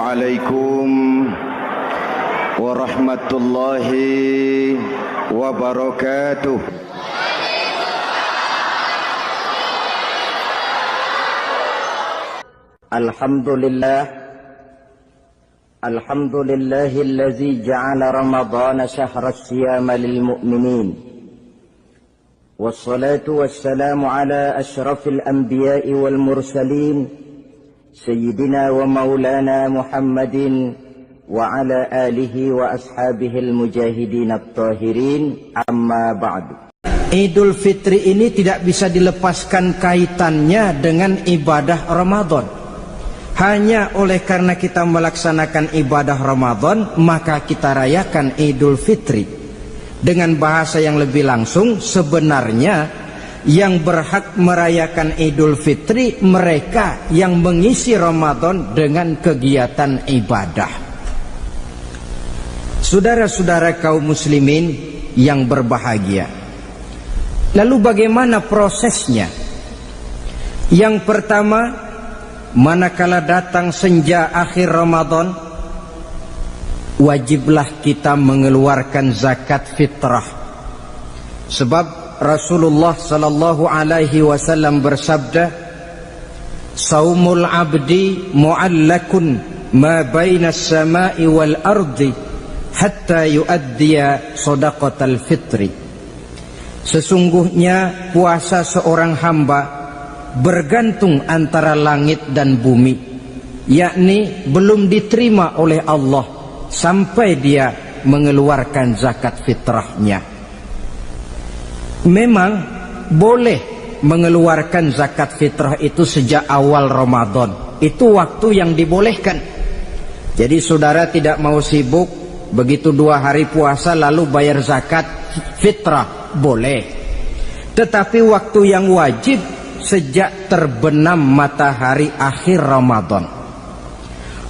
Assalamualaikum warahmatullahi wabarakatuh. Alhamdulillahillazi ja'ala Ramadhana syahra siyama lil mu'minin. Wassalatu wassalamu ala asyrafil anbiya'i wal mursalin Sayyidina wa maulana Muhammadin wa ala alihi wa ashabihil mujahidin at-tahirin, amma ba'du. Idul Fitri ini tidak bisa dilepaskan kaitannya dengan ibadah Ramadan. Hanya oleh karena kita melaksanakan ibadah Ramadan, maka kita rayakan Idul Fitri. Dengan bahasa yang lebih langsung, sebenarnya yang berhak merayakan Idul Fitri mereka yang mengisi Ramadan dengan kegiatan ibadah. Saudara-saudara kaum muslimin yang berbahagia, lalu bagaimana prosesnya? Yang pertama, manakala datang senja akhir Ramadan, wajiblah kita mengeluarkan zakat fitrah. Sebab Rasulullah sallallahu alaihi wasallam bersabda, "Saumul 'abdi mu'allakun ma baina as-sama'i wal ardi hatta yu'addiya shadaqatal fitri." Sesungguhnya puasa seorang hamba bergantung antara langit dan bumi, yakni belum diterima oleh Allah sampai dia mengeluarkan zakat fitrahnya. Memang boleh mengeluarkan zakat fitrah itu sejak awal Ramadan. Itu waktu yang dibolehkan. Jadi saudara tidak mau sibuk, begitu 2 hari puasa lalu bayar zakat fitrah, boleh. Tetapi waktu yang wajib sejak terbenam matahari akhir Ramadan.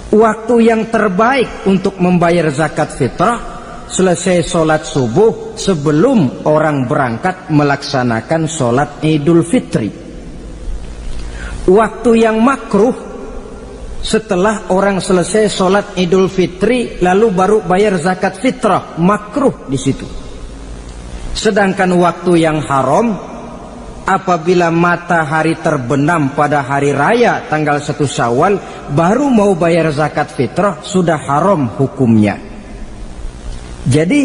Waktu yang terbaik untuk membayar zakat fitrah selesai sholat subuh sebelum orang berangkat melaksanakan sholat Idul Fitri. Waktu yang makruh setelah orang selesai sholat Idul Fitri lalu baru bayar zakat fitrah, makruh di situ. Sedangkan waktu yang haram apabila matahari terbenam pada hari raya tanggal 1 Syawal baru mau bayar zakat fitrah, sudah haram hukumnya. Jadi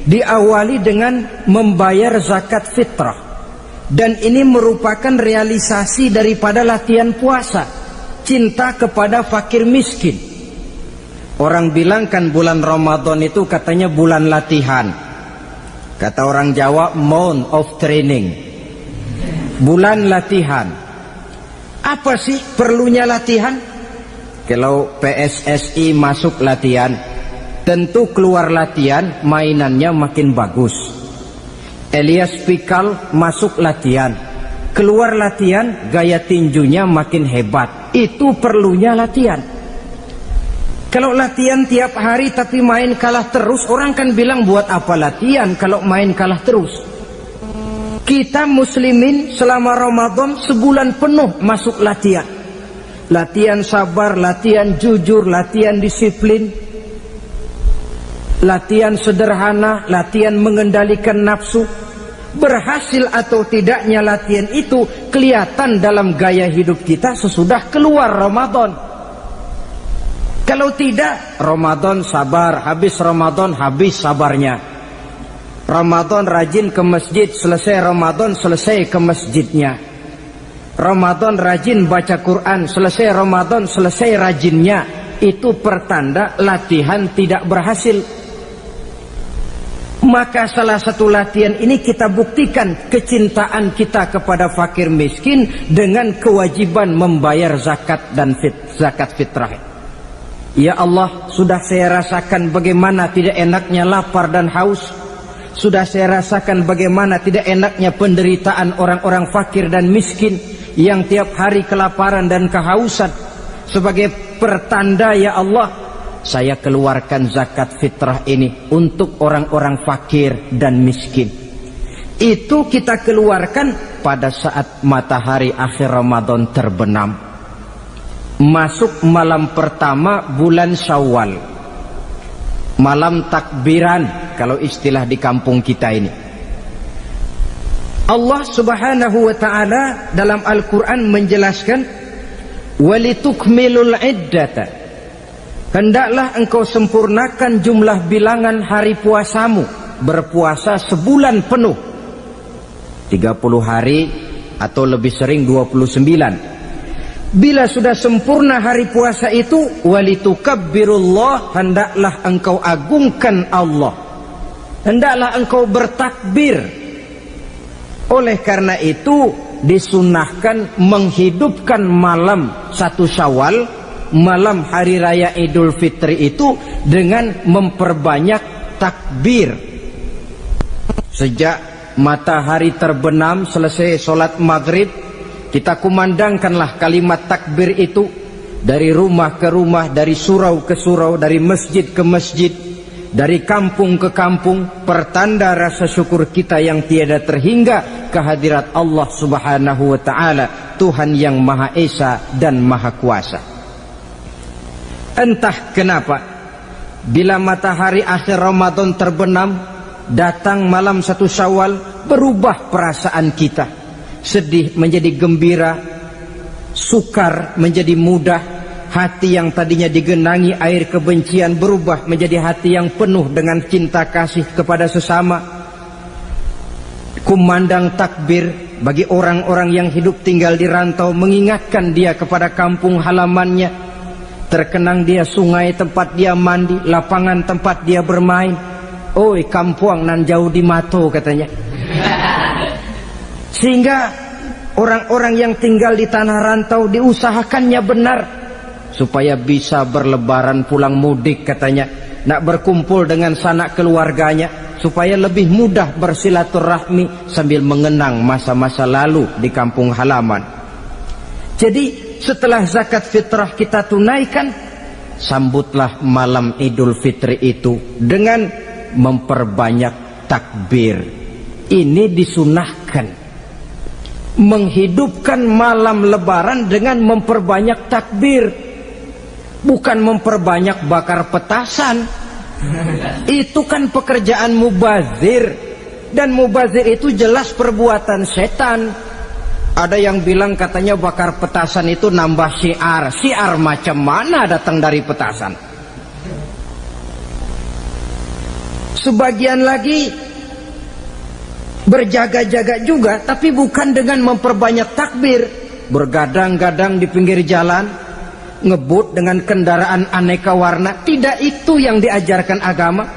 diawali dengan membayar zakat fitrah, dan ini merupakan realisasi daripada latihan puasa, cinta kepada fakir miskin. Orang bilang kan bulan Ramadan itu katanya bulan latihan. Kata orang Jawa, month of training, bulan latihan. Apa sih perlunya latihan? Kalau PSSI masuk latihan, tentu keluar latihan mainannya makin bagus. Elias Pikal masuk latihan, keluar latihan gaya tinjunya makin hebat. Itu perlunya latihan. Kalau latihan tiap hari tapi main kalah terus, orang kan bilang buat apa latihan kalau main kalah terus. Kita muslimin selama Ramadan sebulan penuh masuk latihan. Latihan sabar, latihan jujur, latihan disiplin, latihan sederhana, latihan mengendalikan nafsu. Berhasil atau tidaknya latihan itu kelihatan dalam gaya hidup kita sesudah keluar Ramadan. Kalau tidak, Ramadan sabar, habis Ramadan habis sabarnya. Ramadan rajin ke masjid, selesai Ramadan selesai ke masjidnya. Ramadan rajin baca Quran, selesai Ramadan selesai rajinnya. Itu pertanda latihan tidak berhasil. Maka salah satu latihan ini kita buktikan kecintaan kita kepada fakir miskin dengan kewajiban membayar zakat dan zakat fitrah. Ya Allah, sudah saya rasakan bagaimana tidak enaknya lapar dan haus. Sudah saya rasakan bagaimana tidak enaknya penderitaan orang-orang fakir dan miskin yang tiap hari kelaparan dan kehausan. Sebagai pertanda, ya Allah, saya keluarkan zakat fitrah ini untuk orang-orang fakir dan miskin. Itu kita keluarkan pada saat matahari akhir Ramadan terbenam. masuk malam pertama bulan Syawal, malam takbiran kalau istilah di kampung kita ini. Allah Subhanahu wa ta'ala dalam Al-Quran menjelaskan, walitukmilul iddata, hendaklah engkau sempurnakan jumlah bilangan hari puasamu, berpuasa sebulan penuh, 30 hari atau lebih sering 29. Bila sudah sempurna hari puasa itu, walitukabbirullah, hendaklah engkau agungkan Allah, hendaklah engkau bertakbir. Oleh karena itu disunahkan menghidupkan malam 1 Syawal, malam hari raya Idul Fitri itu dengan memperbanyak takbir. Sejak matahari terbenam selesai sholat maghrib, kita kumandangkanlah kalimat takbir itu dari rumah ke rumah, dari surau ke surau, dari masjid ke masjid, dari kampung ke kampung, pertanda rasa syukur kita yang tiada terhingga kehadirat Allah Subhanahu wa ta'ala, Tuhan yang Maha Esa dan Maha Kuasa. Entah kenapa, bila matahari akhir Ramadan terbenam, datang malam 1 Syawal, berubah perasaan kita. Sedih menjadi gembira, sukar menjadi mudah, hati yang tadinya digenangi air kebencian berubah menjadi hati yang penuh dengan cinta kasih kepada sesama. Kumandang takbir bagi orang-orang yang hidup tinggal di rantau, mengingatkan dia kepada kampung halamannya. Terkenang dia sungai tempat dia mandi, lapangan tempat dia bermain. Oi kampuang nan jauh di mato katanya. Sehingga orang-orang yang tinggal di tanah rantau diusahakannya benar supaya bisa berlebaran pulang mudik katanya, nak berkumpul dengan sanak keluarganya supaya lebih mudah bersilaturahmi sambil mengenang masa-masa lalu di kampung halaman. Jadi setelah zakat fitrah kita tunaikan, sambutlah malam Idul Fitri itu dengan memperbanyak takbir. Ini disunahkan, menghidupkan malam lebaran dengan memperbanyak takbir, bukan memperbanyak bakar petasan. Itu kan pekerjaan mubazir, dan mubazir itu jelas perbuatan setan. Ada yang bilang katanya bakar petasan itu nambah syiar. Syiar macam mana datang dari petasan? Sebagian lagi berjaga-jaga juga, tapi bukan dengan memperbanyak takbir. Bergadang-gadang di pinggir jalan, ngebut dengan kendaraan aneka warna. Tidak itu yang diajarkan agama.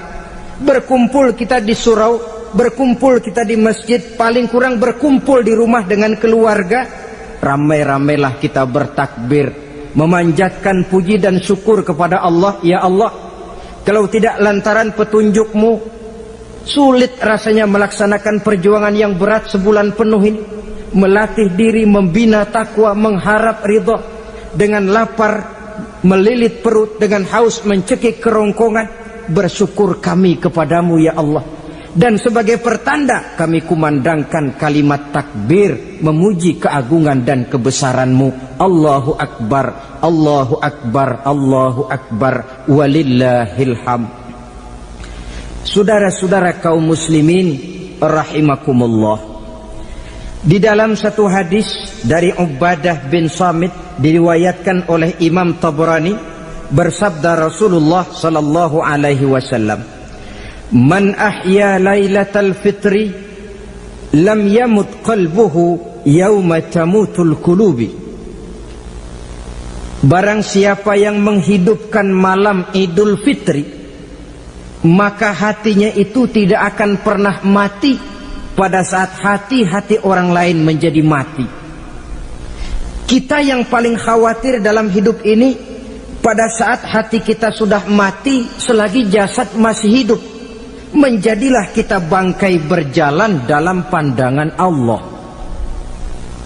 Berkumpul kita di surau, berkumpul kita di masjid, paling kurang berkumpul di rumah dengan keluarga. Ramai-ramailah kita bertakbir, memanjatkan puji dan syukur kepada Allah. Ya Allah, kalau tidak lantaran petunjukmu, sulit rasanya melaksanakan perjuangan yang berat sebulan penuh ini. Melatih diri, membina takwa, mengharap ridha. Dengan lapar melilit perut, dengan haus mencekik kerongkongan. Bersyukur kami kepadamu ya Allah. Dan sebagai pertanda kami kumandangkan kalimat takbir, memuji keagungan dan kebesaranmu. Allahu Akbar, Allahu Akbar, Allahu Akbar, walillahil hamd. Saudara-saudara kaum muslimin rahimakumullah, di dalam satu hadis dari Ubadah bin Samit diriwayatkan oleh Imam Tabrani, bersabda Rasulullah sallallahu alaihi wasallam, "Man ahya lailatal fitri lam yamut qalbuhu yauma tamutul qulubi." Barang siapa yang menghidupkan malam Idul Fitri, maka hatinya itu tidak akan pernah mati pada saat hati-hati orang lain menjadi mati. Kita yang paling khawatir dalam hidup ini, pada saat hati kita sudah mati selagi jasad masih hidup, menjadilah kita bangkai berjalan dalam pandangan Allah.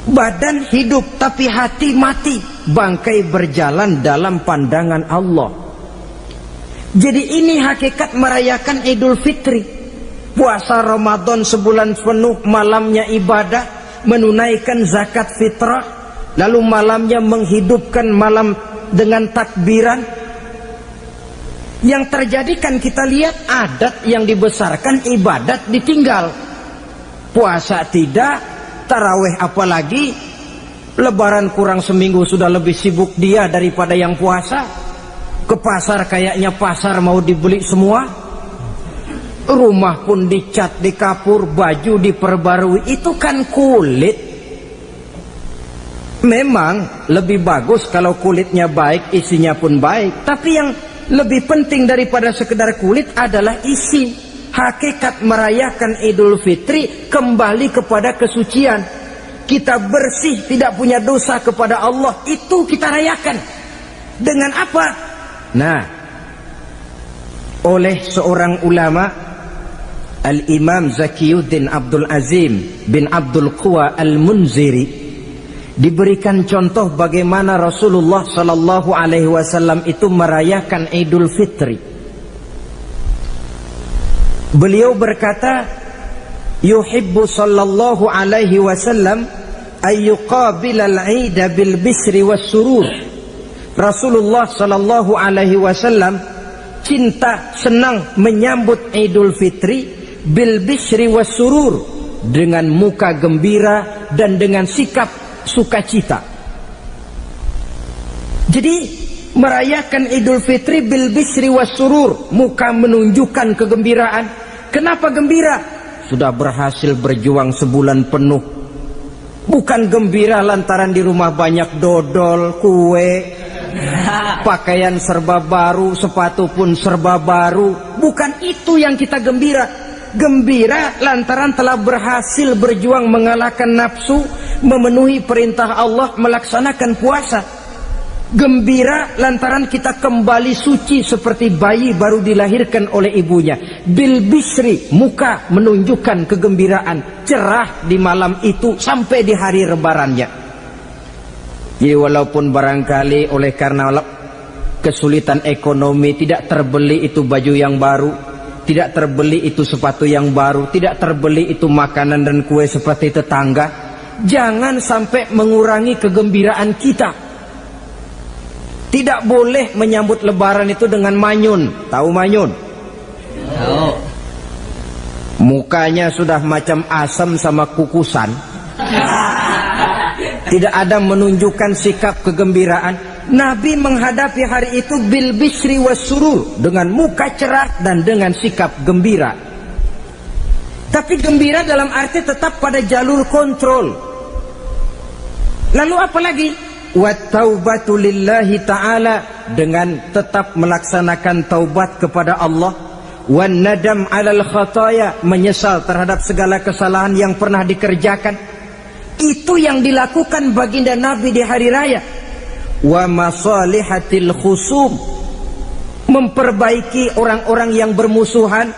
Badan hidup tapi hati mati, bangkai berjalan dalam pandangan Allah. Jadi ini hakikat merayakan Idul Fitri. Puasa Ramadan sebulan penuh, malamnya ibadah, menunaikan zakat fitrah, lalu malamnya menghidupkan malam dengan takbiran. Yang terjadi kan kita lihat adat yang dibesarkan, ibadat ditinggal. Puasa tidak, tarawih apalagi, lebaran kurang seminggu sudah lebih sibuk dia daripada yang puasa. Ke pasar kayaknya pasar mau dibeli semua. Rumah pun dicat, dikapur, baju diperbarui. Itu kan kulit. Memang lebih bagus kalau kulitnya baik, isinya pun baik. Tapi yang lebih penting daripada sekedar kulit adalah isi. Hakikat merayakan Idul Fitri kembali kepada kesucian. Kita bersih, tidak punya dosa kepada Allah. Itu kita rayakan. Dengan apa? Nah, oleh seorang ulama, Al-Imam Zakiyuddin Abdul Azim bin Abdul Quwa Al-Munziri, diberikan contoh bagaimana Rasulullah Sallallahu Alaihi Wasallam itu merayakan Idul Fitri. Beliau berkata, yuhibbu Sallallahu Alaihi Wasallam ayyuqabilal Ida bil bisri was surur. Rasulullah Sallallahu Alaihi Wasallam cinta, senang menyambut Idul Fitri bil bisri was surur, dengan muka gembira dan dengan sikap sukacita. Jadi merayakan Idul Fitri bil bisri was surur, muka menunjukkan kegembiraan. Kenapa gembira? Sudah berhasil berjuang sebulan penuh. Bukan gembira lantaran di rumah banyak dodol, kue, pakaian serba baru, sepatu pun serba baru. Bukan itu yang kita gembira. Gembira lantaran telah berhasil berjuang mengalahkan nafsu, memenuhi perintah Allah, melaksanakan puasa. Gembira lantaran kita kembali suci seperti bayi baru dilahirkan oleh ibunya. Bil bisri, muka menunjukkan kegembiraan, cerah di malam itu sampai di hari lebarannya. Jadi walaupun barangkali oleh karena kesulitan ekonomi tidak terbeli itu baju yang baru, tidak terbeli itu sepatu yang baru, tidak terbeli itu makanan dan kue seperti tetangga, jangan sampai mengurangi kegembiraan kita. Tidak boleh menyambut lebaran itu dengan manyun. Tahu manyun? Tahu. Mukanya sudah macam asam sama kukusan. Tidak ada menunjukkan sikap kegembiraan. Nabi menghadapi hari itu bil bisri was surur, dengan muka cerah dan dengan sikap gembira. Tapi gembira dalam arti tetap pada jalur kontrol. Lalu apa lagi? Wa taubatu lillahi ta'ala, dengan tetap melaksanakan taubat kepada Allah. Wan nadam alal khataya, menyesal terhadap segala kesalahan yang pernah dikerjakan. Itu yang dilakukan baginda Nabi di hari raya. Wa masalihatil khusum, memperbaiki orang-orang yang bermusuhan.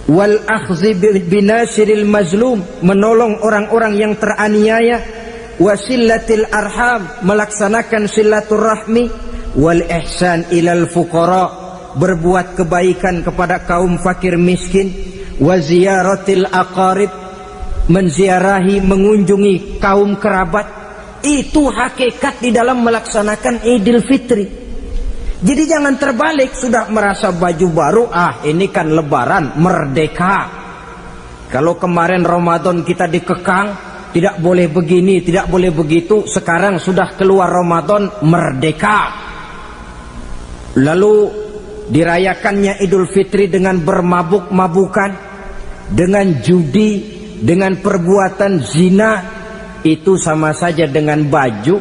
Wal akhzi binasiril mazlum, menolong orang-orang yang teraniaya. Wasillatil arham, melaksanakan silaturahmi. Wal ihsan ilal fuqara, berbuat kebaikan kepada kaum fakir miskin. Wa ziyaratil aqarib, menziarahi, mengunjungi kaum kerabat. Itu hakikat di dalam melaksanakan Idul Fitri. Jadi jangan terbalik, sudah merasa baju baru, ini kan lebaran, merdeka. Kalau kemarin Ramadan kita dikekang, tidak boleh begini, tidak boleh begitu, sekarang sudah keluar Ramadan, merdeka. Lalu dirayakannya Idul Fitri dengan bermabuk-mabukan, dengan judi, dengan perbuatan zina. Itu sama saja dengan baju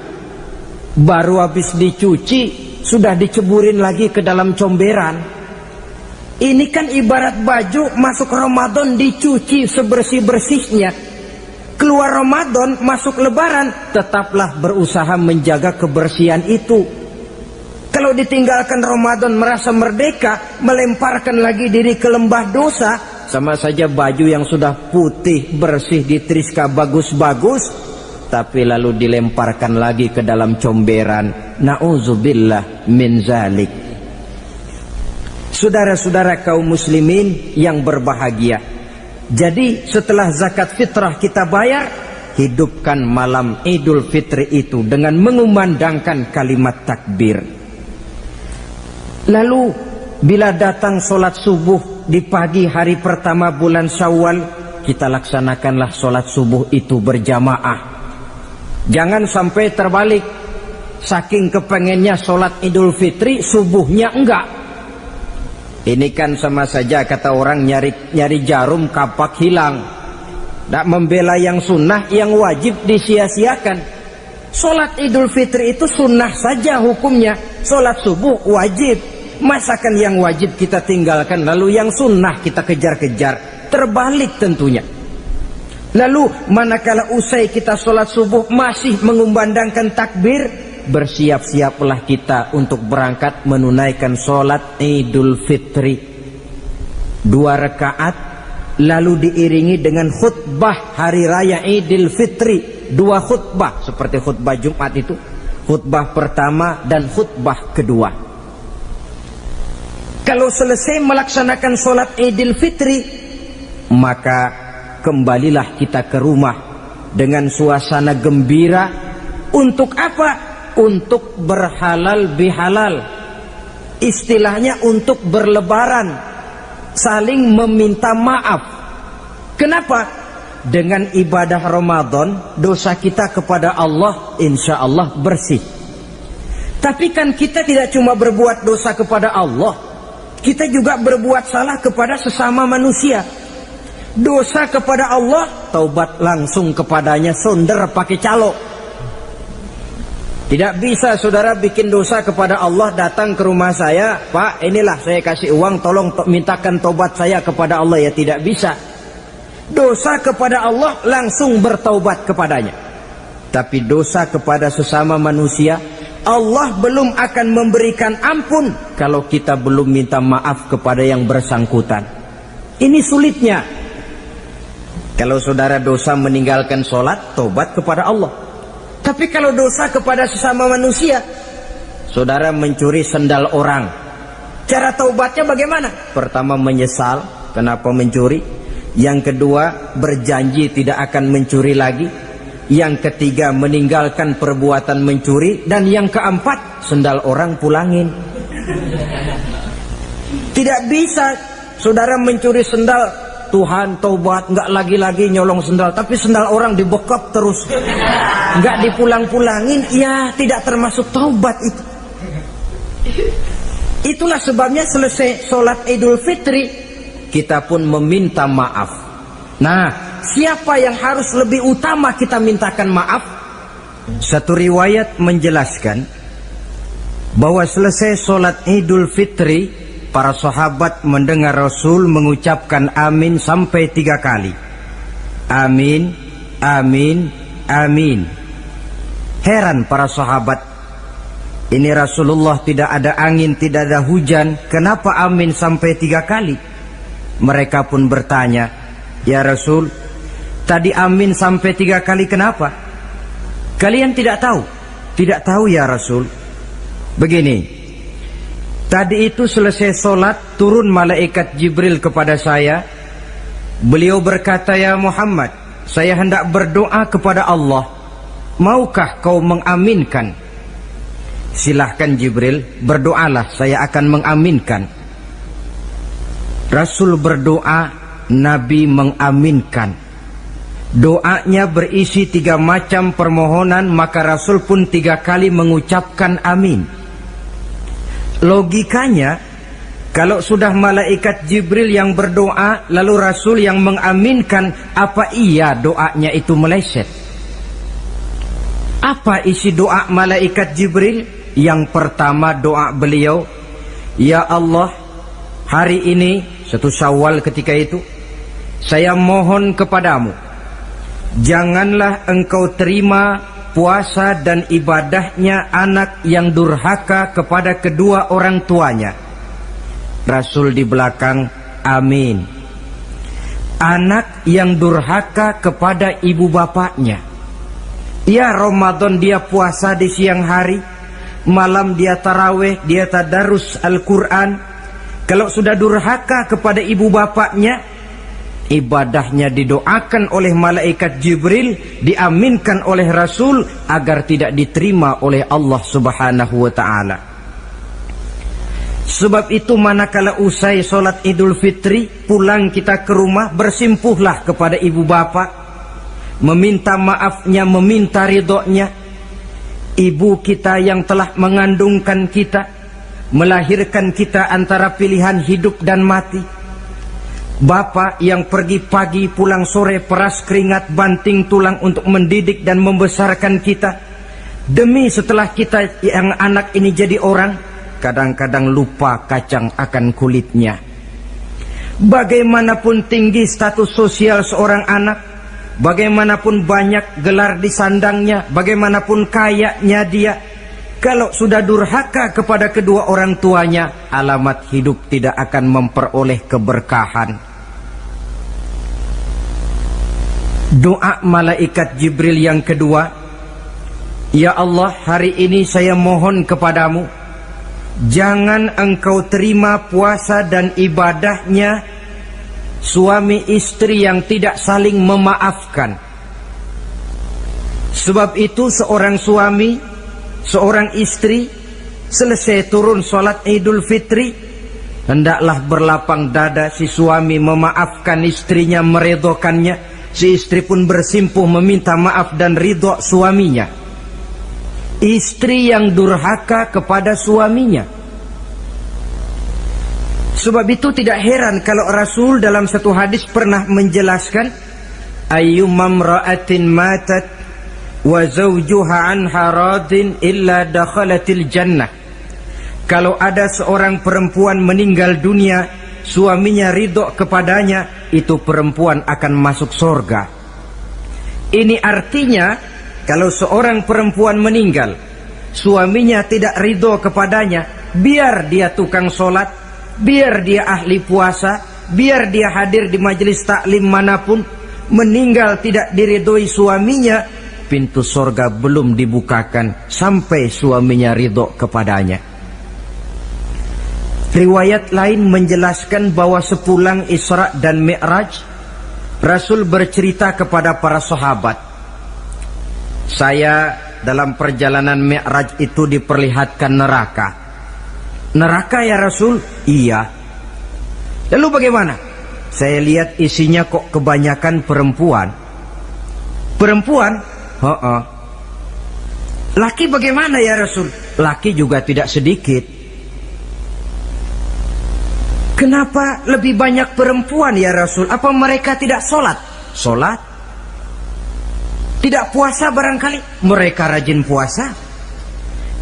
baru habis dicuci sudah diceburin lagi ke dalam comberan. Ini kan ibarat baju masuk Ramadan dicuci sebersih-bersihnya, keluar Ramadan masuk lebaran tetaplah berusaha menjaga kebersihan itu. Kalau ditinggalkan Ramadan merasa merdeka, melemparkan lagi diri ke lembah dosa, sama saja baju yang sudah putih bersih ditriska bagus-bagus, tapi lalu dilemparkan lagi ke dalam comberan. Na'udzubillah min zalik. Saudara-saudara kaum muslimin yang berbahagia, jadi setelah zakat fitrah kita bayar, hidupkan malam Idul Fitri itu dengan mengumandangkan kalimat takbir. Lalu bila datang sholat subuh di pagi hari pertama bulan Syawal, kita laksanakanlah sholat subuh itu berjamaah. Jangan sampai terbalik, saking kepengennya sholat Idul Fitri, subuhnya enggak. Ini kan sama saja kata orang nyari jarum kapak hilang. Tak membela yang sunnah, yang wajib disia-siakan. Sholat Idul Fitri itu sunnah saja hukumnya. Sholat subuh wajib. Masakan yang wajib kita tinggalkan, lalu yang sunnah kita kejar-kejar? Terbalik tentunya. Lalu manakala usai kita sholat subuh masih mengumandangkan takbir, bersiap-siaplah kita untuk berangkat menunaikan sholat Idul Fitri. 2 rakaat, lalu diiringi dengan khutbah hari raya Idul Fitri. 2 khutbah seperti khutbah Jumat itu, khutbah pertama dan khutbah kedua. Kalau selesai melaksanakan sholat Idul Fitri, maka kembalilah kita ke rumah dengan suasana gembira. Untuk apa? Untuk berhalal bihalal. Istilahnya untuk berlebaran, saling meminta maaf. Kenapa? Dengan ibadah Ramadan, dosa kita kepada Allah insya Allah bersih. Tapi kan kita tidak cuma berbuat dosa kepada Allah, kita juga berbuat salah kepada sesama manusia. Dosa kepada Allah, taubat langsung kepadanya, sonder pakai calo. Tidak bisa saudara bikin dosa kepada Allah, datang ke rumah saya, Pak inilah saya kasih uang, tolong mintakan taubat saya kepada Allah. Ya tidak bisa. Dosa kepada Allah langsung bertaubat kepadanya. Tapi dosa kepada sesama manusia, Allah belum akan memberikan ampun kalau kita belum minta maaf kepada yang bersangkutan. Ini sulitnya. Kalau saudara dosa meninggalkan sholat, taubat kepada Allah. Tapi kalau dosa kepada sesama manusia, saudara mencuri sendal orang, cara taubatnya bagaimana? Pertama menyesal kenapa mencuri, yang kedua berjanji tidak akan mencuri lagi, yang ketiga meninggalkan perbuatan mencuri, dan yang keempat sendal orang pulangin. Tidak bisa saudara mencuri sendal, Tuhan taubat, nggak lagi-lagi nyolong sendal, tapi sendal orang dibekap terus, nggak dipulang-pulangin, ya tidak termasuk taubat itu. Itulah sebabnya selesai sholat Idul Fitri, kita pun meminta maaf. Nah, siapa yang harus lebih utama kita mintakan maaf? Satu riwayat menjelaskan bahwa selesai sholat Idul Fitri, para sahabat mendengar Rasul mengucapkan amin sampai 3 kali. Amin, amin, amin. Heran para sahabat, ini Rasulullah tidak ada angin, tidak ada hujan, kenapa amin sampai 3 kali? Mereka pun bertanya, ya Rasul, tadi amin sampai 3 kali kenapa? Kalian tidak tahu? Tidak tahu ya Rasul. Begini, tadi itu selesai sholat, turun malaikat Jibril kepada saya. Beliau berkata, ya Muhammad, saya hendak berdoa kepada Allah, maukah kau mengaminkan? Silahkan Jibril, berdoalah, saya akan mengaminkan. Rasul berdoa, Nabi mengaminkan. Doanya berisi 3 macam permohonan, maka Rasul pun 3 kali mengucapkan amin. Logikanya, kalau sudah malaikat Jibril yang berdoa, lalu Rasul yang mengaminkan, apa iya doanya itu meleset? Apa isi doa malaikat Jibril? Yang pertama doa beliau, ya Allah, hari ini 1 Syawal ketika itu, saya mohon kepadamu, janganlah engkau terima puasa dan ibadahnya anak yang durhaka kepada kedua orang tuanya. Rasul di belakang, amin. Anak yang durhaka kepada ibu bapaknya. Ya Ramadan dia puasa di siang hari, malam dia taraweh, dia tadarus Al-Quran. Kalau sudah durhaka kepada ibu bapaknya, ibadahnya didoakan oleh malaikat Jibril, diaminkan oleh Rasul agar tidak diterima oleh Allah Subhanahu wa ta'ala. Sebab itu manakala usai sholat Idul Fitri, pulang kita ke rumah, bersimpuhlah kepada ibu bapak, meminta maafnya, meminta ridhonya. Ibu kita yang telah mengandungkan kita, melahirkan kita antara pilihan hidup dan mati. Bapak yang pergi pagi pulang sore, peras keringat banting tulang untuk mendidik dan membesarkan kita. Demi setelah kita yang anak ini jadi orang, kadang-kadang lupa kacang akan kulitnya. Bagaimanapun tinggi status sosial seorang anak, bagaimanapun banyak gelar di sandangnya, bagaimanapun kayanya dia, kalau sudah durhaka kepada kedua orang tuanya, alamat hidup tidak akan memperoleh keberkahan. Doa malaikat Jibril yang kedua, ya Allah, hari ini saya mohon kepadamu, jangan engkau terima puasa dan ibadahnya suami istri yang tidak saling memaafkan. Sebab itu seorang suami, seorang istri, selesai turun sholat Idul Fitri, hendaklah berlapang dada si suami memaafkan istrinya, meridhokannya. Si istri pun bersimpuh meminta maaf dan ridho suaminya. Istri yang durhaka kepada suaminya. Sebab itu tidak heran kalau Rasul dalam satu hadis pernah menjelaskan, ayyumam ra'atin matat wa zawjuha anha radin illa dakhalatil jannah. Kalau ada seorang perempuan meninggal dunia, suaminya ridho kepadanya, itu perempuan akan masuk surga. Ini artinya kalau seorang perempuan meninggal, suaminya tidak ridho kepadanya, biar dia tukang sholat, biar dia ahli puasa, biar dia hadir di majelis taklim manapun, meninggal tidak diridhoi suaminya, pintu surga belum dibukakan sampai suaminya ridho kepadanya. Riwayat lain menjelaskan bahwa sepulang Isra dan Mi'raj, Rasul bercerita kepada para sahabat, saya dalam perjalanan Mi'raj itu diperlihatkan neraka. Neraka ya Rasul? Iya. Lalu bagaimana? Saya lihat isinya kok kebanyakan perempuan. Perempuan? Laki bagaimana ya Rasul? Laki juga tidak sedikit. Kenapa lebih banyak perempuan ya Rasul? Apa mereka tidak sholat? Sholat. Tidak puasa barangkali? Mereka rajin puasa.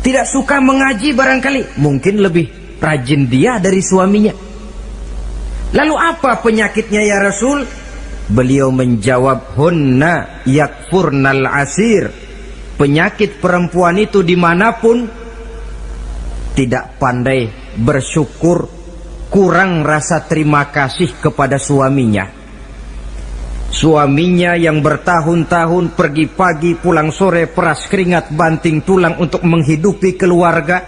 Tidak suka mengaji barangkali? Mungkin lebih rajin dia dari suaminya. Lalu apa penyakitnya ya Rasul? Beliau menjawab, hunna yakfurnal asir. Penyakit perempuan itu dimanapun, tidak pandai bersyukur, kurang rasa terima kasih kepada suaminya. Suaminya yang bertahun-tahun pergi pagi pulang sore, peras keringat banting tulang untuk menghidupi keluarga,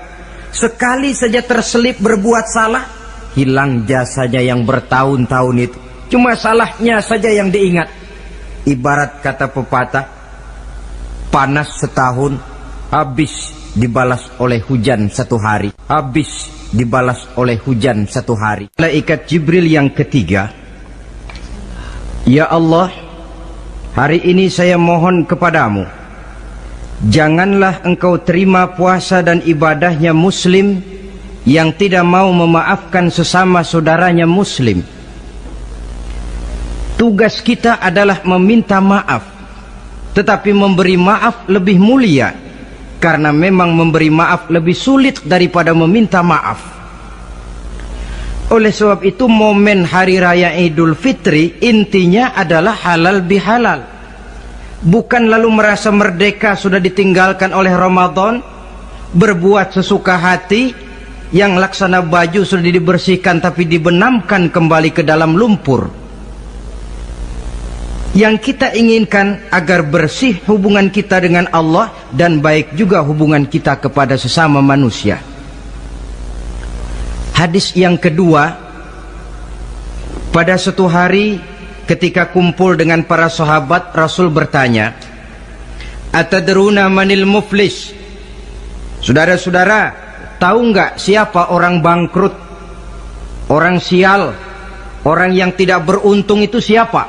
sekali saja terselip berbuat salah, hilang jasanya yang bertahun-tahun itu. Cuma salahnya saja yang diingat. Ibarat kata pepatah, panas setahun, habis dibalas oleh hujan satu hari. Habis dibalas oleh hujan satu hari. Malaikat Jibril yang ketiga, ya Allah, hari ini saya mohon kepadamu, janganlah engkau terima puasa dan ibadahnya muslim yang tidak mau memaafkan sesama saudaranya muslim. Tugas kita adalah meminta maaf, tetapi memberi maaf lebih mulia, karena memang memberi maaf lebih sulit daripada meminta maaf. Oleh sebab itu momen hari raya Idul Fitri intinya adalah halal bihalal. Bukan lalu merasa merdeka sudah ditinggalkan oleh Ramadan, berbuat sesuka hati, yang laksana baju sudah dibersihkan tapi dibenamkan kembali ke dalam lumpur. Yang kita inginkan agar bersih hubungan kita dengan Allah dan baik juga hubungan kita kepada sesama manusia. Hadis yang kedua, pada suatu hari ketika kumpul dengan para sahabat, Rasul bertanya, "Atadruna manil muflis?" Saudara-saudara, tahu nggak siapa orang bangkrut, orang sial, orang yang tidak beruntung itu siapa?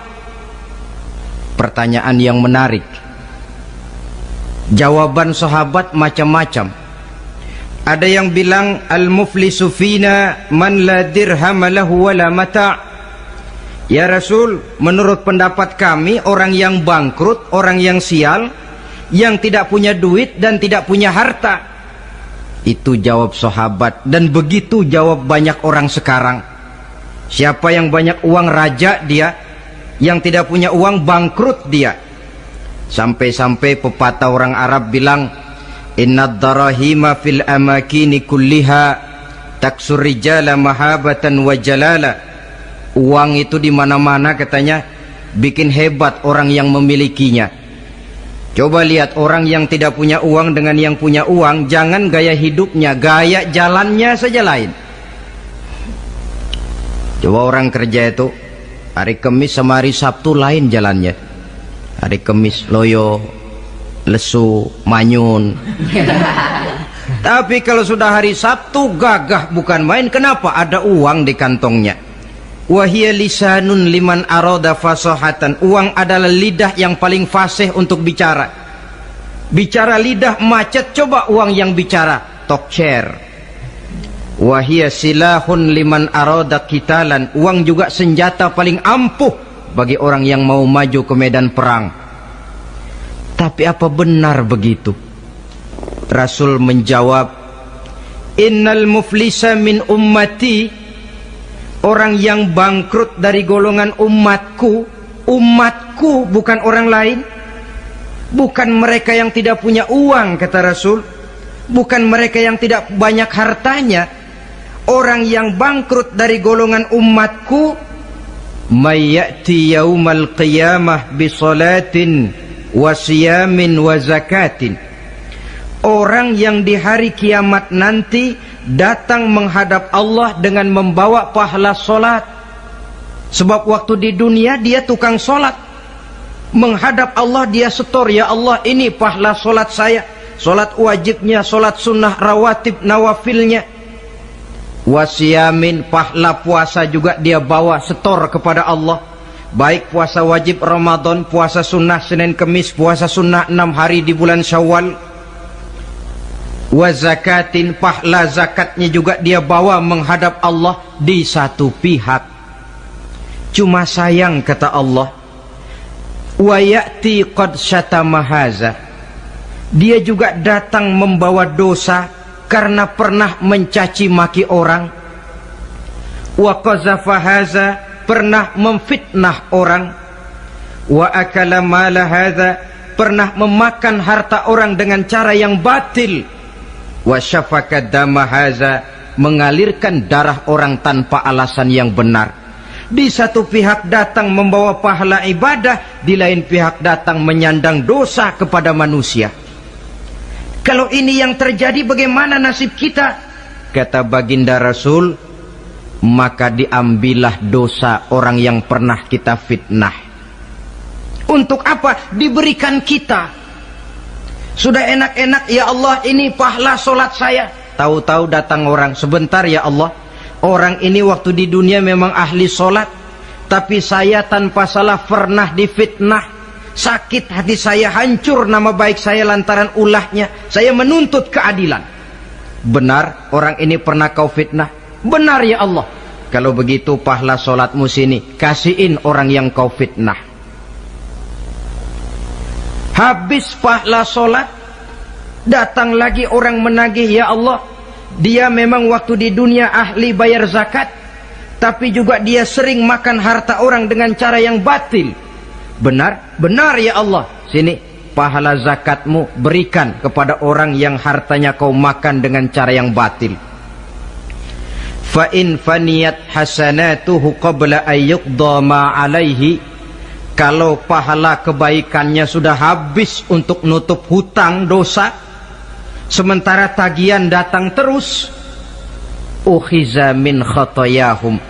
Pertanyaan yang menarik. Jawaban sahabat macam-macam. Ada yang bilang, "Al-muflisu fina man la dirham lahu wa la mata'." Ya Rasul, menurut pendapat kami, orang yang bangkrut, orang yang sial, yang tidak punya duit dan tidak punya harta. Itu jawab sahabat, dan begitu jawab banyak orang sekarang. Siapa yang banyak uang, raja dia. Yang tidak punya uang, bangkrut dia. Sampai-sampai pepatah orang Arab bilang, "Innad darahima fil amakini kulliha taksur rijala mahabatan wa jalala." Uang itu di mana-mana katanya bikin hebat orang yang memilikinya. Coba lihat orang yang tidak punya uang dengan yang punya uang, jangan gaya hidupnya, gaya jalannya saja lain. Coba orang kerja itu hari Kamis sama hari Sabtu lain jalannya. Hari Kamis loyo, lesu, manyun. Tapi kalau sudah hari Sabtu gagah bukan main. Kenapa? Ada uang di kantongnya. Wahia lisanun liman arada fasahatan. Uang adalah lidah yang paling fasih untuk bicara. Bicara lidah macet, coba uang yang bicara talk chair. Wahia silahun liman arada qitalan. Uang juga senjata paling ampuh bagi orang yang mau maju ke medan perang. Tapi apa benar begitu? Rasul menjawab, "Innal muflisa min ummati." Orang yang bangkrut dari golongan umatku. Umatku, bukan orang lain. Bukan mereka yang tidak punya uang, kata Rasul. Bukan mereka yang tidak banyak hartanya. Orang yang bangkrut dari golongan umatku, may ya'ti yaumal qiyamah bisolatin wa siyamin wa zakatin. Orang yang di hari kiamat nanti datang menghadap Allah dengan membawa pahala solat. Sebab waktu di dunia dia tukang solat. Menghadap Allah dia setor, "Ya Allah, ini pahala solat saya. Solat wajibnya, solat sunnah rawatib, nawafilnya. Wasiyamin, pahala puasa juga dia bawa setor kepada Allah. Baik puasa wajib Ramadan, puasa sunnah Senin Kemis, puasa sunnah 6 hari di bulan Syawal. Wa zakatin, pahala zakatnya juga dia bawa menghadap Allah di satu pihak. Cuma sayang, kata Allah, wa ya'ti qad syatama haza. Dia juga datang membawa dosa karena pernah mencaci maki orang. Wa qazafa haza, pernah memfitnah orang. Wa akala mala haza, pernah memakan harta orang dengan cara yang batil. Wa syafaka dama haza, mengalirkan darah orang tanpa alasan yang benar. Di satu pihak datang membawa pahala ibadah, di lain pihak datang menyandang dosa kepada manusia. Kalau ini yang terjadi, bagaimana nasib kita? Kata baginda Rasul, maka diambillah dosa orang yang pernah kita fitnah. Untuk apa? Diberikan kita. Sudah enak-enak, "Ya Allah, ini pahala solat saya." Tahu-tahu datang orang, "Sebentar ya Allah, orang ini waktu di dunia memang ahli solat, tapi saya tanpa salah pernah difitnah. Sakit hati saya, hancur nama baik saya lantaran ulahnya. Saya menuntut keadilan." "Benar, orang ini pernah kau fitnah?" "Benar ya Allah." "Kalau begitu pahala solatmu sini, kasihin orang yang kau fitnah." Habis pahala solat, datang lagi orang menagih, "Ya Allah, dia memang waktu di dunia ahli bayar zakat, tapi juga dia sering makan harta orang dengan cara yang batil." "Benar?" "Benar ya Allah." "Sini, pahala zakatmu berikan kepada orang yang hartanya kau makan dengan cara yang batil." "Fa in faniyat hasanatuhu qabla ayyuqda ma alaihi." Kalau pahala kebaikannya sudah habis untuk nutup hutang dosa, sementara tagihan datang terus, ukhiza min khotoyahum,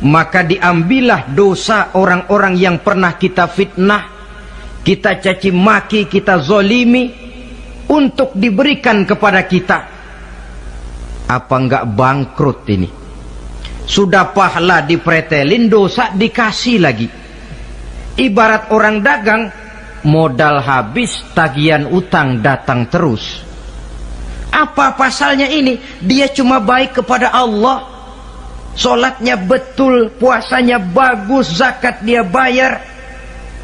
maka diambillah dosa orang-orang yang pernah kita fitnah, kita caci maki, kita zolimi, untuk diberikan kepada kita. Apa enggak bangkrut ini? Sudah pahala dipretelin, dosa dikasih lagi. Ibarat orang dagang, modal habis, tagihan utang datang terus. Apa pasalnya ini? Dia cuma baik kepada Allah, sholatnya betul, puasanya bagus, zakat dia bayar,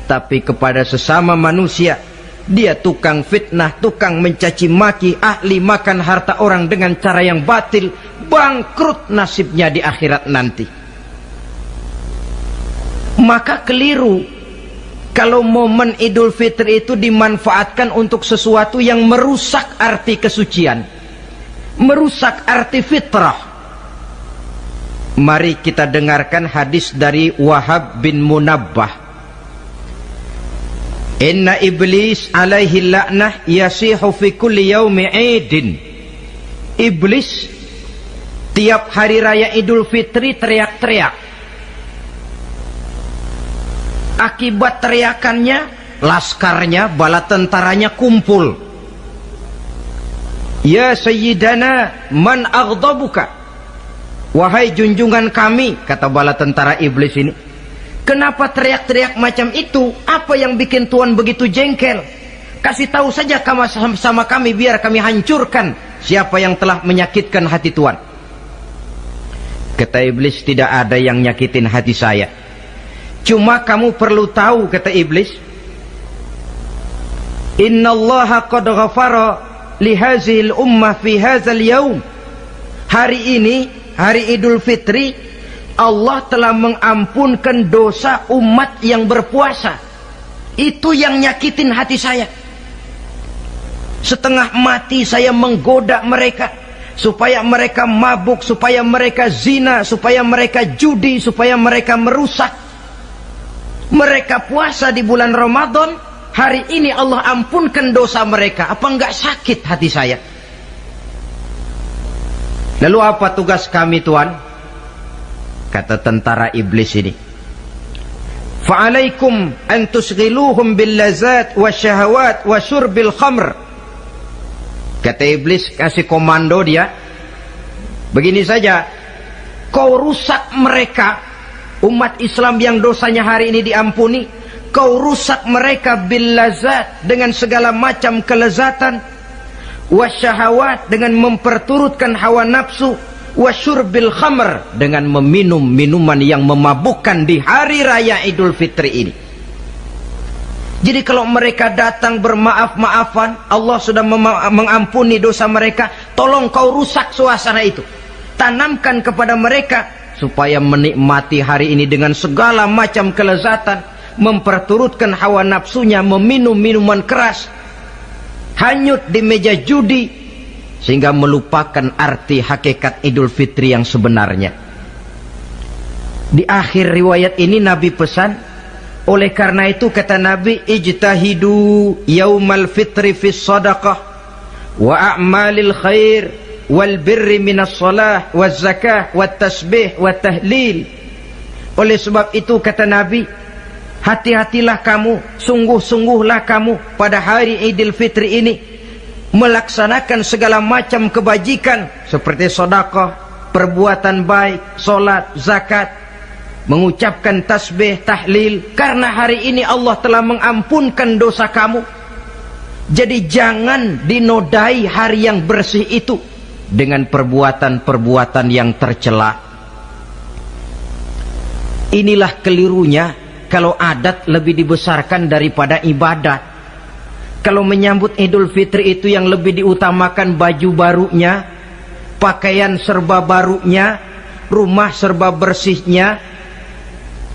tapi kepada sesama manusia dia tukang fitnah, tukang mencaci maki, ahli makan harta orang dengan cara yang batil. Bangkrut nasibnya di akhirat nanti. Maka keliru kalau momen Idul Fitri itu dimanfaatkan untuk sesuatu yang merusak arti kesucian, merusak arti fitrah. Mari kita dengarkan hadis dari Wahab bin Munabbah. Inna iblis alaihi la'nah yasihu fi kulli yaumi idin. Iblis tiap hari raya Idul Fitri teriak-teriak. Akibat teriakannya, laskarnya, bala tentaranya kumpul. Ya Sayyidana, man aghdabuka? Wahai junjungan kami, kata bala tentara iblis ini, kenapa teriak-teriak macam itu? Apa yang bikin Tuhan begitu jengkel? Kasih tahu saja sama kami biar kami hancurkan siapa yang telah menyakitkan hati Tuhan. Kata iblis, tidak ada yang nyakitin hati saya. Cuma kamu perlu tahu, kata iblis, innallaha qad ghafara li hazihil ummah fi hadzal yaum. Hari ini, hari Idul Fitri, Allah telah mengampunkan dosa umat yang berpuasa. Itu yang nyakitin hati saya. Setengah mati saya menggoda mereka, supaya mereka mabuk, supaya mereka zina, supaya mereka judi, supaya mereka merusak. Mereka puasa di bulan Ramadan, hari ini Allah ampunkan dosa mereka. Apa enggak sakit hati saya? Lalu apa tugas kami, Tuhan? Kata tentara iblis ini, fa'alaikum an tusghiluhum bil lazat wasyahawat wa syurbil khamr. Kata iblis, kasih komando dia, begini saja, kau rusak mereka, umat Islam yang dosanya hari ini diampuni, kau rusak mereka bil lazat, dengan segala macam kelezatan, wasyahawat, dengan memperturutkan hawa nafsu, wasyurbil khamr, dengan meminum minuman yang memabukkan di hari raya Idul Fitri ini. Jadi kalau mereka datang bermaaf-maafan, Allah sudah mengampuni dosa mereka, tolong kau rusak suasana itu, tanamkan kepada mereka supaya menikmati hari ini dengan segala macam kelezatan, memperturutkan hawa nafsunya, meminum minuman keras, hanyut di meja judi, sehingga melupakan arti hakikat Idul Fitri yang sebenarnya. Di akhir riwayat ini Nabi pesan, oleh karena itu kata Nabi, ijtahidu yaumal fitri fis sadaqah wa a'malil khair wal birri minas salah waz zakah wat tasbih wat tahlil. Oleh sebab itu kata Nabi, hati-hatilah kamu, sungguh-sungguhlah kamu pada hari Idul Fitri ini melaksanakan segala macam kebajikan seperti sedekah, perbuatan baik, solat, zakat, mengucapkan tasbih, tahlil, karena hari ini Allah telah mengampunkan dosa kamu. Jadi jangan dinodai hari yang bersih itu dengan perbuatan-perbuatan yang tercela. Inilah kelirunya kalau adat lebih dibesarkan daripada ibadat. Kalau menyambut Idul Fitri itu yang lebih diutamakan baju barunya, pakaian serba barunya, rumah serba bersihnya,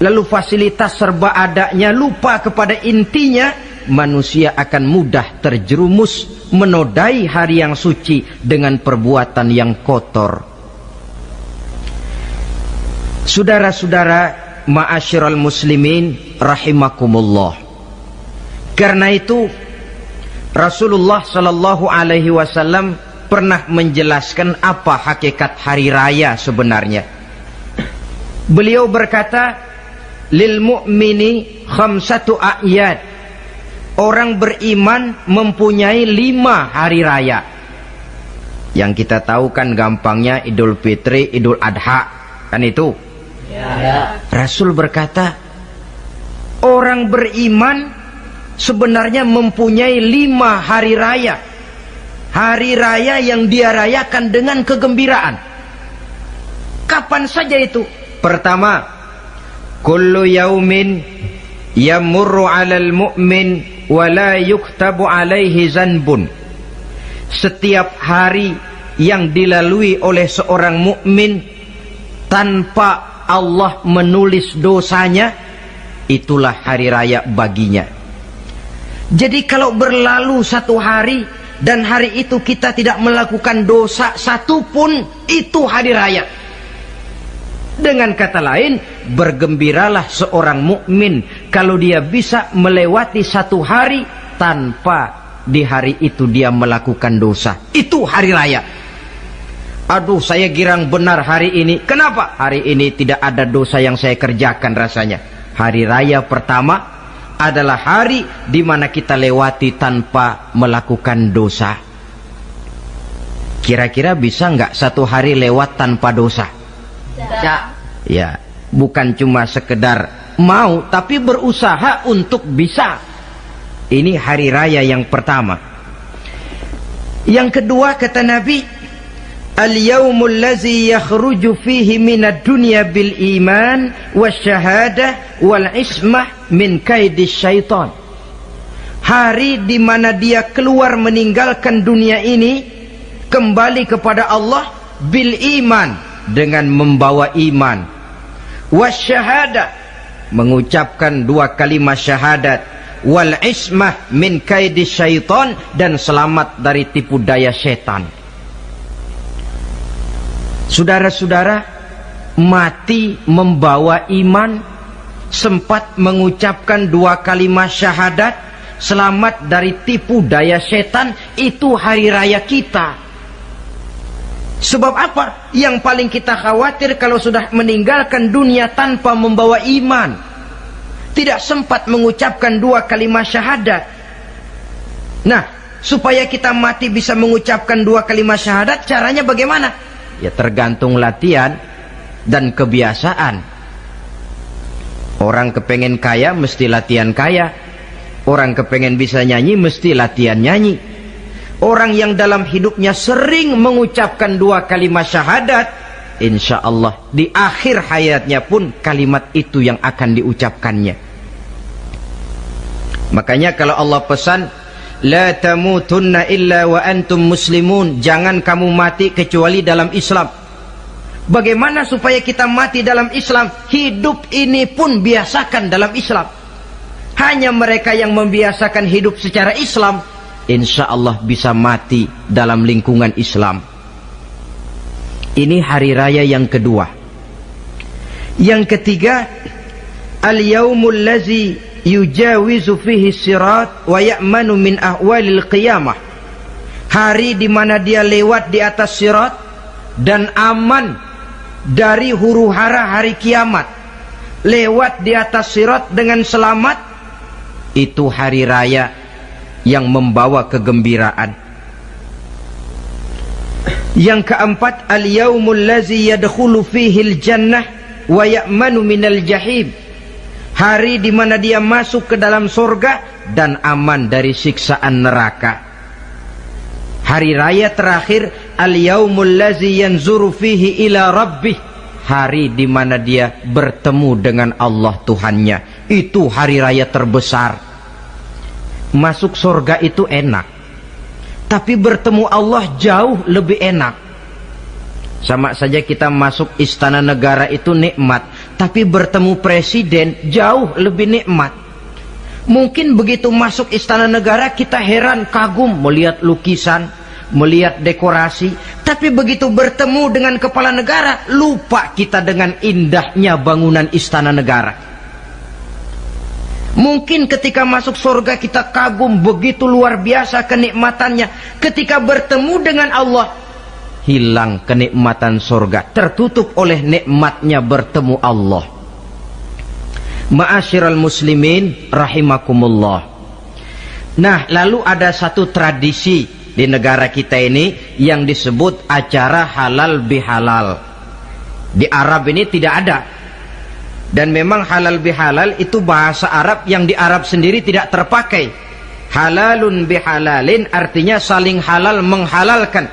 lalu fasilitas serba adanya, lupa kepada intinya, manusia akan mudah terjerumus menodai hari yang suci dengan perbuatan yang kotor. Saudara-saudara, ma'asyiral muslimin rahimakumullah. Karena itu Rasulullah sallallahu alaihi wasallam pernah menjelaskan apa hakikat hari raya sebenarnya. Beliau berkata, lil mu'mini khamsatu a'yad. Orang beriman mempunyai 5 hari raya. Yang kita tahu kan gampangnya Idul Fitri, Idul Adha, kan itu? Ya. Rasul berkata, orang beriman sebenarnya mempunyai 5 hari raya. Hari raya yang dia rayakan dengan kegembiraan. Kapan saja itu? Pertama, kullu yaumin yamurru 'alal mu'min wa la yuktabu 'alaihi zanbun. Setiap hari yang dilalui oleh seorang mukmin tanpa Allah menulis dosanya, itulah hari raya baginya. Jadi kalau berlalu 1 hari dan hari itu kita tidak melakukan dosa satupun, itu hari raya. Dengan kata lain, bergembiralah seorang mukmin kalau dia bisa melewati 1 hari tanpa di hari itu dia melakukan dosa. Itu hari raya. Aduh, saya girang benar hari ini. Kenapa? Hari ini tidak ada dosa yang saya kerjakan rasanya. Hari raya pertama adalah hari di mana kita lewati tanpa melakukan dosa. Kira-kira bisa nggak 1 hari lewat tanpa dosa? Ya, bukan cuma sekedar mau, tapi berusaha untuk bisa. Ini hari raya yang pertama. Yang kedua, kata Nabi, al-yaumul ladzi yakhruju fihi minad dunya bil iman wasyahadah wal ismah min kaidis syaitan. Hari di mana dia keluar meninggalkan dunia ini, kembali kepada Allah bil iman, dengan membawa iman, wasyahadah, mengucapkan 2 kalimat syahadat, wal ismah min kaidis syaitan, dan selamat dari tipu daya setan. Saudara-saudara, mati membawa iman, sempat mengucapkan 2 kalimat syahadat, selamat dari tipu daya setan, itu hari raya kita. Sebab apa? Yang paling kita khawatir kalau sudah meninggalkan dunia tanpa membawa iman, tidak sempat mengucapkan 2 kalimat syahadat. Nah, supaya kita mati bisa mengucapkan 2 kalimat syahadat, caranya bagaimana? Ya tergantung latihan dan kebiasaan. Orang kepengen kaya mesti latihan kaya. Orang kepengen bisa nyanyi mesti latihan nyanyi. Orang yang dalam hidupnya sering mengucapkan 2 kalimat syahadat, insya Allah di akhir hayatnya pun kalimat itu yang akan diucapkannya. Makanya kalau Allah pesan, la tamutunna illa wa antum muslimun, jangan kamu mati kecuali dalam Islam. Bagaimana supaya kita mati dalam Islam? Hidup ini pun biasakan dalam Islam. Hanya mereka yang membiasakan hidup secara Islam, insya Allah bisa mati dalam lingkungan Islam. Ini hari raya yang kedua. Yang ketiga, al-yaumul ladzi yujawizu fihi sirat wa ya'manu min ahwalil qiyamah. Hari di mana dia lewat di atas sirat dan aman dari huru-hara hari kiamat. Lewat di atas sirat dengan selamat, itu hari raya yang membawa kegembiraan. Yang keempat, al-yaumul ladzi yadkhulu fihi al-jannah wa ya'manu minal jahim. Hari di mana dia masuk ke dalam surga dan aman dari siksaan neraka. Hari raya terakhir, al-yaumul ladzi yanzuru fihi ila rabbih. Hari di mana dia bertemu dengan Allah Tuhannya. Itu hari raya terbesar. Masuk surga itu enak, tapi bertemu Allah jauh lebih enak. Sama saja kita masuk istana negara itu nikmat, tapi bertemu presiden jauh lebih nikmat. Mungkin begitu masuk istana negara kita heran, kagum melihat lukisan, melihat dekorasi, tapi begitu bertemu dengan kepala negara, lupa kita dengan indahnya bangunan istana negara. Mungkin ketika masuk surga kita kagum, begitu luar biasa kenikmatannya. Ketika bertemu dengan Allah, hilang kenikmatan surga, tertutup oleh nikmatnya bertemu Allah. Ma'asyiral muslimin rahimakumullah. Nah, lalu ada satu tradisi di negara kita ini yang disebut acara halal bihalal. Di Arab ini tidak ada. Dan memang halal bihalal itu bahasa Arab yang di Arab sendiri tidak terpakai. Halalun bihalalin artinya saling halal menghalalkan.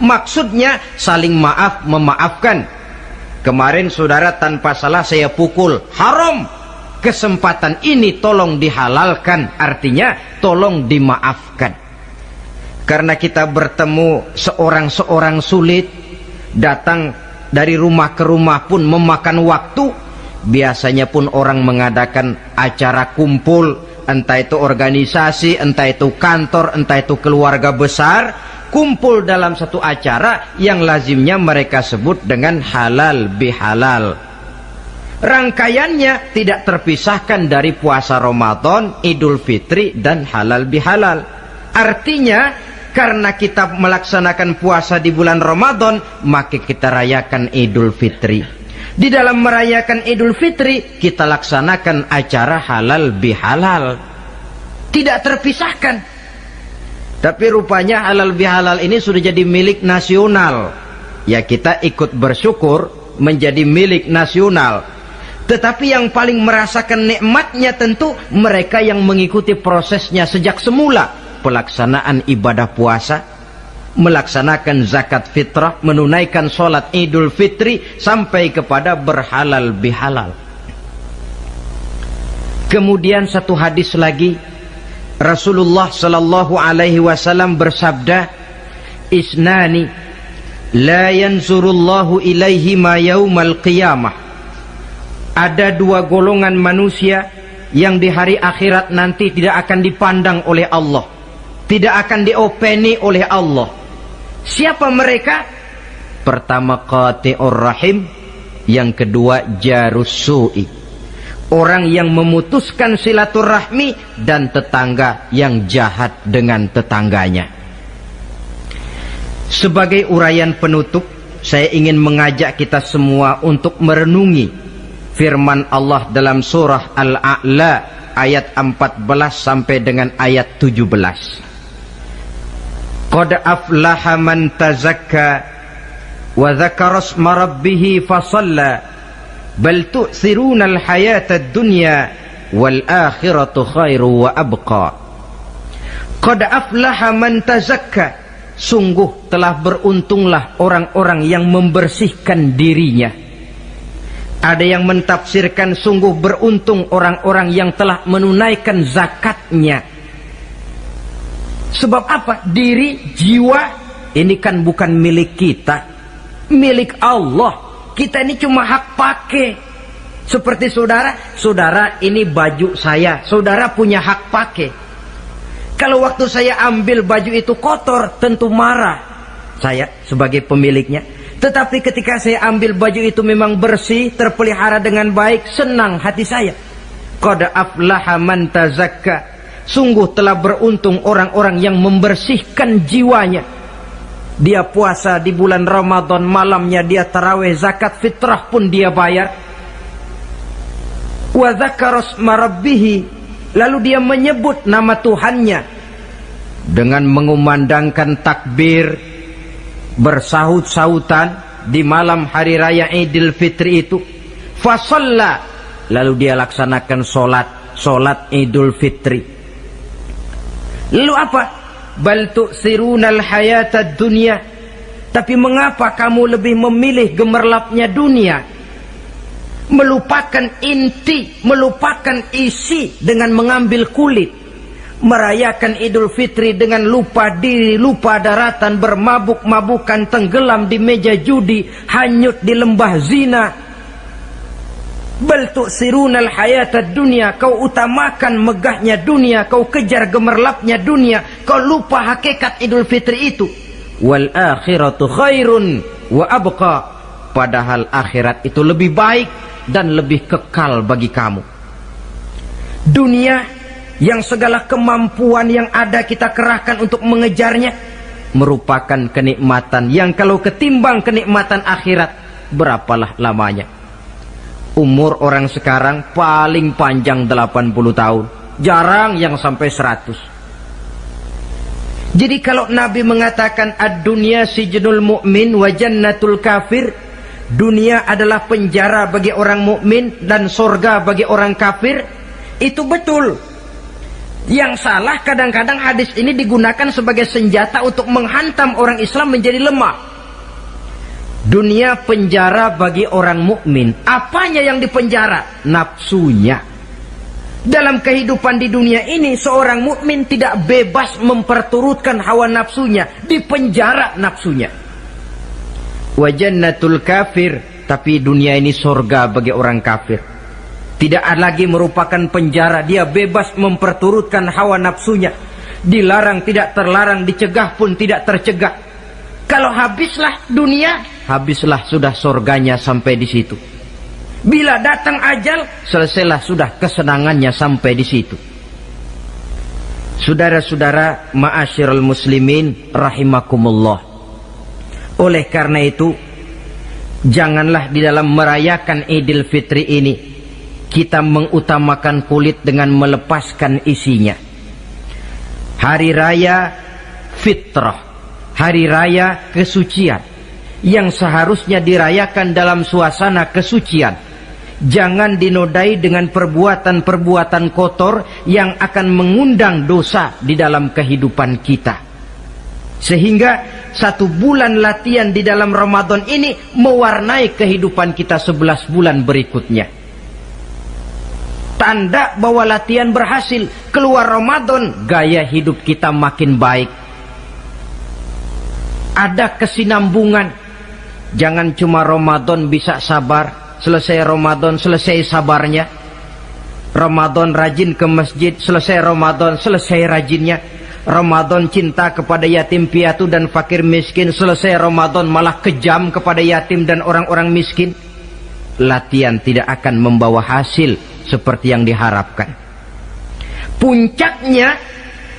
Maksudnya saling maaf memaafkan. Kemarin saudara tanpa salah saya pukul, haram. Kesempatan ini tolong dihalalkan, artinya tolong dimaafkan. Karena kita bertemu seorang-seorang sulit, datang dari rumah ke rumah pun memakan waktu. Biasanya pun orang mengadakan acara kumpul, entah itu organisasi, entah itu kantor, entah itu keluarga besar, kumpul dalam satu acara yang lazimnya mereka sebut dengan halal bihalal. Rangkaiannya tidak terpisahkan dari puasa Ramadan, Idul Fitri, dan halal bihalal. Artinya karena kita melaksanakan puasa di bulan Ramadan, maka kita rayakan Idul Fitri. Di dalam merayakan Idul Fitri, kita laksanakan acara halal bihalal. Tidak terpisahkan. Tapi rupanya halal bihalal ini sudah jadi milik nasional. Ya, kita ikut bersyukur menjadi milik nasional. Tetapi yang paling merasakan nikmatnya tentu mereka yang mengikuti prosesnya sejak semula. Pelaksanaan ibadah puasa, melaksanakan zakat fitrah, menunaikan sholat Idul Fitri, sampai kepada berhalal bihalal. Kemudian satu hadis lagi, Rasulullah sallallahu alaihi wasallam bersabda, isnani la yanzurullahu ilaihima yaumal qiyamah. Ada dua golongan manusia yang di hari akhirat nanti tidak akan dipandang oleh Allah, tidak akan diopeni oleh Allah. Siapa mereka? Pertama qati'ur rahim, yang kedua jarus su'i, orang yang memutuskan silaturahmi, dan tetangga yang jahat dengan tetangganya. Sebagai uraian penutup, saya ingin mengajak kita semua untuk merenungi firman Allah dalam surah Al-A'la ayat 14 sampai dengan ayat 17. Qad aflaha man tazakka wa dzakara isma rabbih fasalla bal tu'thiruna al-hayata ad-dunya wal akhiratu khairu wa abqa. Qad aflaha man tazakka, sungguh telah beruntunglah orang-orang yang membersihkan dirinya. Ada yang mentafsirkan sungguh beruntung orang-orang yang telah menunaikan zakatnya. Sebab apa? Diri, jiwa ini kan bukan milik kita, milik Allah. Kita ini cuma hak pakai. Seperti saudara ini baju saya, saudara punya hak pakai. Kalau waktu saya ambil baju itu kotor, tentu marah saya sebagai pemiliknya. Tetapi ketika saya ambil baju itu memang bersih, terpelihara dengan baik, senang hati saya. Qad aflaha man tazakka, sungguh telah beruntung orang-orang yang membersihkan jiwanya. Dia puasa di bulan Ramadan, malamnya dia tarawih, zakat fitrah pun dia bayar. Wa dzakara isma rabbih, lalu dia menyebut nama Tuhannya dengan mengumandangkan takbir, bersahut-sahutan di malam hari raya Idul Fitri itu. Fasalla, lalu dia laksanakan solat Idul Fitri. Lalu apa? Bal tu'thirunal hayatad dunya, tapi mengapa kamu lebih memilih gemerlapnya dunia, melupakan inti, melupakan isi dengan mengambil kulit, merayakan Idul Fitri dengan lupa diri, lupa daratan, bermabuk-mabukan, tenggelam di meja judi, hanyut di lembah zina. Bal tu'sirunal hayatad dunya, kau utamakan megahnya dunia, kau kejar gemerlapnya dunia, kau lupa hakikat Idul Fitri itu. Wal akhiratu khairun wa abqa, padahal akhirat itu lebih baik dan lebih kekal bagi kamu. Dunia yang segala kemampuan yang ada kita kerahkan untuk mengejarnya, merupakan kenikmatan yang kalau ketimbang kenikmatan akhirat, berapalah lamanya. Umur orang sekarang paling panjang 80 tahun, jarang yang sampai 100. Jadi kalau Nabi mengatakan ad-dunya sijnul mu'min wa jannatul kafir, dunia adalah penjara bagi orang mukmin dan surga bagi orang kafir, itu betul. Yang salah kadang-kadang hadis ini digunakan sebagai senjata untuk menghantam orang Islam menjadi lemah. Dunia penjara bagi orang mukmin. Apanya yang dipenjara? Nafsunya. Dalam kehidupan di dunia ini, seorang mukmin tidak bebas memperturutkan hawa nafsunya, dipenjara nafsunya. Wa jannatul kafir, tapi dunia ini surga bagi orang kafir. Tidak lagi merupakan penjara, dia bebas memperturutkan hawa nafsunya. Dilarang tidak terlarang, dicegah pun tidak tercegah. Kalau habislah dunia, habislah sudah surganya sampai di situ. Bila datang ajal, selesailah sudah kesenangannya sampai di situ. Saudara-saudara ma'asyiral muslimin rahimakumullah. Oleh karena itu, janganlah di dalam merayakan Idul Fitri ini kita mengutamakan kulit dengan melepaskan isinya. Hari raya fitrah, hari raya kesucian yang seharusnya dirayakan dalam suasana kesucian, jangan dinodai dengan perbuatan-perbuatan kotor yang akan mengundang dosa di dalam kehidupan kita. Sehingga 1 bulan latihan di dalam Ramadan ini mewarnai kehidupan kita 11 bulan berikutnya. Tanda bahwa latihan berhasil, keluar Ramadan gaya hidup kita makin baik. Ada kesinambungan. Jangan cuma Ramadan bisa sabar, selesai Ramadan selesai sabarnya. Ramadan rajin ke masjid, selesai Ramadan selesai rajinnya. Ramadan cinta kepada yatim piatu dan fakir miskin, selesai Ramadan malah kejam kepada yatim dan orang-orang miskin. Latihan tidak akan membawa hasil seperti yang diharapkan. Puncaknya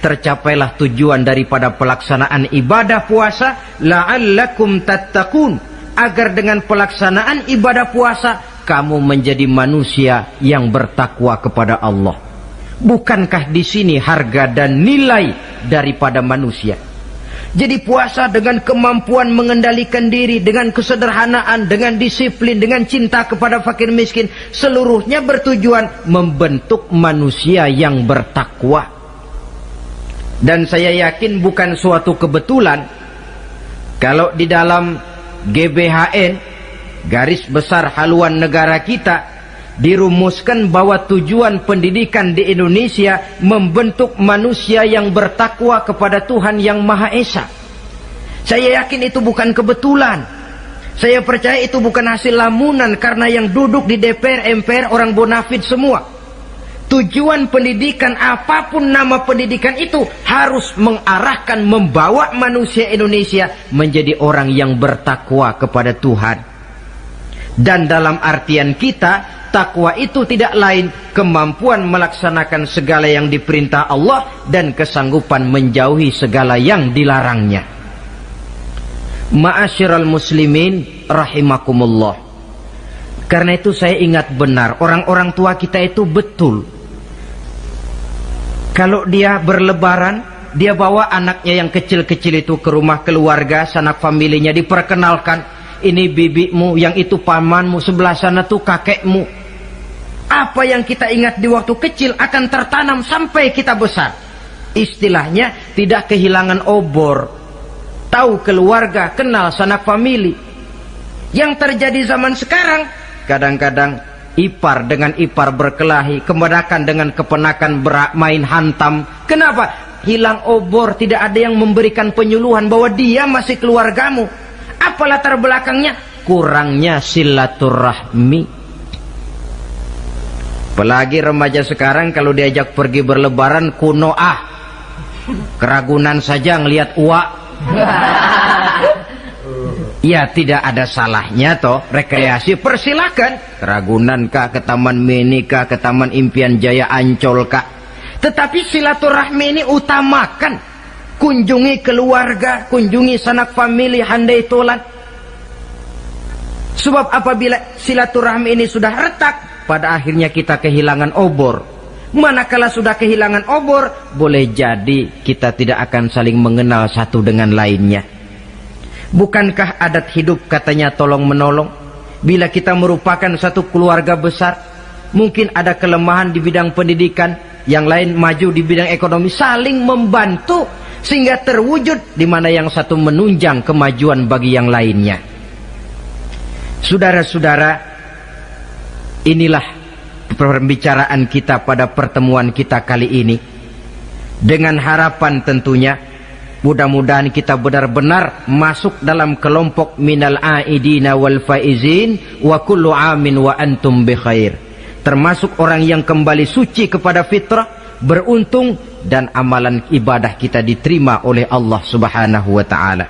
tercapailah tujuan daripada pelaksanaan ibadah puasa, la'allakum tattaqun, agar dengan pelaksanaan ibadah puasa kamu menjadi manusia yang bertakwa kepada Allah. Bukankah di sini harga dan nilai daripada manusia? Jadi puasa dengan kemampuan mengendalikan diri, dengan kesederhanaan, dengan disiplin, dengan cinta kepada fakir miskin, seluruhnya bertujuan membentuk manusia yang bertakwa. Dan saya yakin bukan suatu kebetulan kalau di dalam GBHN, garis besar haluan negara kita, dirumuskan bahwa tujuan pendidikan di Indonesia membentuk manusia yang bertakwa kepada Tuhan yang Maha Esa. Saya yakin itu bukan kebetulan. Saya percaya itu bukan hasil lamunan karena yang duduk di DPR, MPR orang bonafid semua. Tujuan pendidikan, apapun nama pendidikan itu, harus mengarahkan, membawa manusia Indonesia menjadi orang yang bertakwa kepada Tuhan. Dan dalam artian kita, takwa itu tidak lain kemampuan melaksanakan segala yang diperintah Allah dan kesanggupan menjauhi segala yang dilarangnya. Ma'asyiral muslimin rahimakumullah. Karena itu saya ingat benar, orang-orang tua kita itu betul. Kalau dia berlebaran, dia bawa anaknya yang kecil-kecil itu ke rumah keluarga, sanak familinya, diperkenalkan. Ini bibimu, yang itu pamanmu, sebelah sana tuh kakekmu. Apa yang kita ingat di waktu kecil akan tertanam sampai kita besar. Istilahnya tidak kehilangan obor. Tahu keluarga, kenal sanak famili. Yang terjadi zaman sekarang, kadang-kadang ipar dengan ipar berkelahi, keponakan dengan keponakan bermain hantam. Kenapa? Hilang obor, tidak ada yang memberikan penyuluhan bahwa dia masih keluargamu. Apa latar belakangnya? Kurangnya silaturahmi. Apalagi remaja sekarang kalau diajak pergi berlebaran kuno keragunan saja ngelihat uak. Ya tidak ada salahnya toh, rekreasi persilakan. Keragunan kah, ke Taman Mini kah, ke Taman Impian Jaya Ancol kah. Tetapi silaturahmi ini utamakan. kunjungi keluarga, kunjungi sanak famili, handai tolat. Sebab apabila silaturahmi ini sudah retak, pada akhirnya kita kehilangan obor. Manakala sudah kehilangan obor, boleh jadi kita tidak akan saling mengenal satu dengan lainnya. Bukankah adat hidup katanya tolong menolong? Bila kita merupakan satu keluarga besar, mungkin ada kelemahan di bidang pendidikan, yang lain maju di bidang ekonomi, saling membantu sehingga terwujud di mana yang satu menunjang kemajuan bagi yang lainnya. Saudara-saudara, inilah pembicaraan kita pada pertemuan kita kali ini, dengan harapan tentunya mudah-mudahan kita benar-benar masuk dalam kelompok minal aidina wal faizin wa kullu amin wa antum bi khair, termasuk orang yang kembali suci kepada fitrah, beruntung, dan amalan ibadah kita diterima oleh Allah Subhanahu wa taala.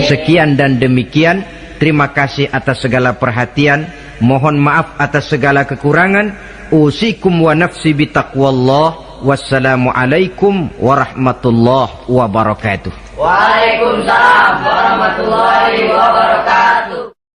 Sekian dan demikian, terima kasih atas segala perhatian. Mohon maaf atas segala kekurangan. Usikum wa nafsi bitaqwallah. Wassalamualaikum warahmatullahi wabarakatuh. Waalaikumsalam warahmatullahi wabarakatuh.